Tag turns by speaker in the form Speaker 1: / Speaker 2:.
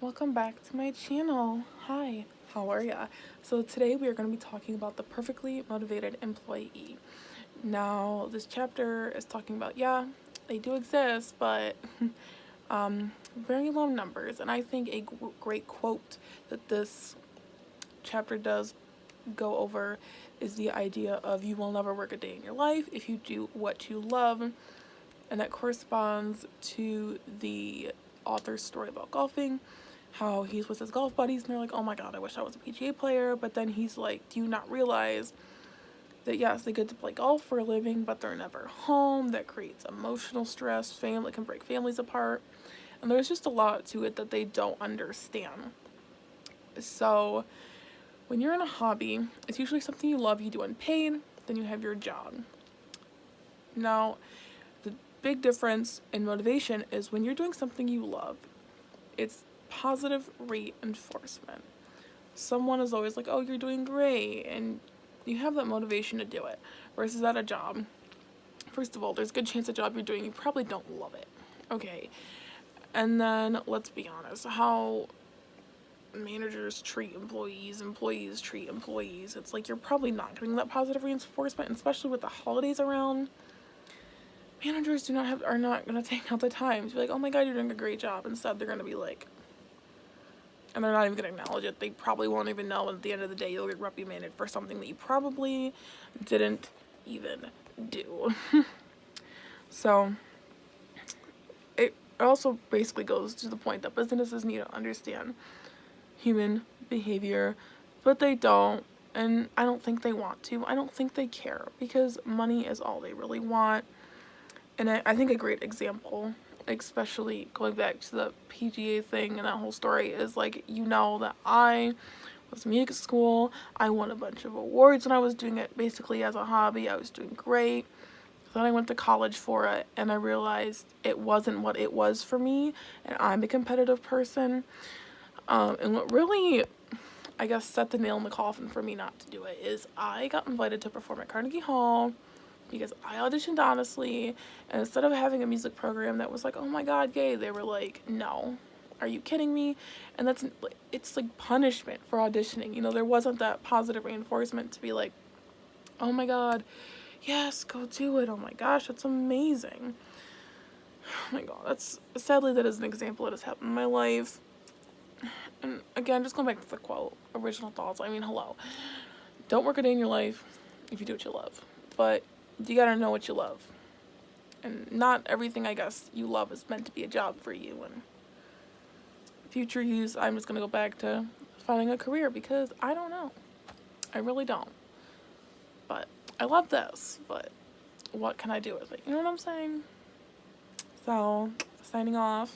Speaker 1: Welcome back to my channel. Hi, how are ya? So today we are going to be talking about the perfectly motivated employee. Now, this chapter is talking about, yeah, they do exist, but very low numbers. And I think a great quote that this chapter does go over is the idea of you will never work a day in your life if you do what you love. And that corresponds to the author's story about golfing, how he's with his golf buddies and they're like, oh my god, I wish I was a PGA player. But then he's like, do you not realize that yes, they get to play golf for a living, but they're never home? That creates emotional stress, family can break families apart, and there's just a lot to it that they don't understand. So when you're in a hobby, it's usually something you love, you do unpaid, then you have your job. Now, the big difference in motivation is when you're doing something you love, it's positive reinforcement. Someone is always like, oh, you're doing great, and you have that motivation to do it. Versus at a job, first of all, there's a good chance the job you're doing, you probably don't love it. Okay. And then, let's be honest, how managers treat employees, employees treat employees, it's like you're probably not getting that positive reinforcement, and especially with the holidays around. Managers are not going to take out the time to be like, oh my god, you're doing a great job. Instead, they're going to be like, and they're not even going to acknowledge it. They probably won't even know, and at the end of the day, you'll get reprimanded for something that you probably didn't even do. So, it also basically goes to the point that businesses need to understand human behavior, but they don't, and I don't think they want to. I don't think they care, because money is all they really want. And I think a great example, especially going back to the PGA thing and that whole story, is like, you know, that I was in music school. I won a bunch of awards when I was doing it basically as a hobby. I was doing great. Then I went to college for it, and I realized it wasn't what it was for me, and I'm a competitive person. And what really, I guess, set the nail in the coffin for me not to do it is I got invited to perform at Carnegie Hall because I auditioned honestly, and instead of having a music program that was like, oh my god, gay, they were like, no, are you kidding me? And it's like punishment for auditioning. You know, there wasn't that positive reinforcement to be like, oh my god, yes, go do it. Oh my gosh, that's amazing. Oh my god, sadly that is an example that has happened in my life. And again, just going back to the quote, original thoughts, I mean, hello. Don't work a day in your life if you do what you love. But you gotta know what you love. And not everything, I guess, you love is meant to be a job for you. And future use, I'm just gonna go back to finding a career because I don't know. I really don't. But I love this, but what can I do with it? You know what I'm saying? So, signing off.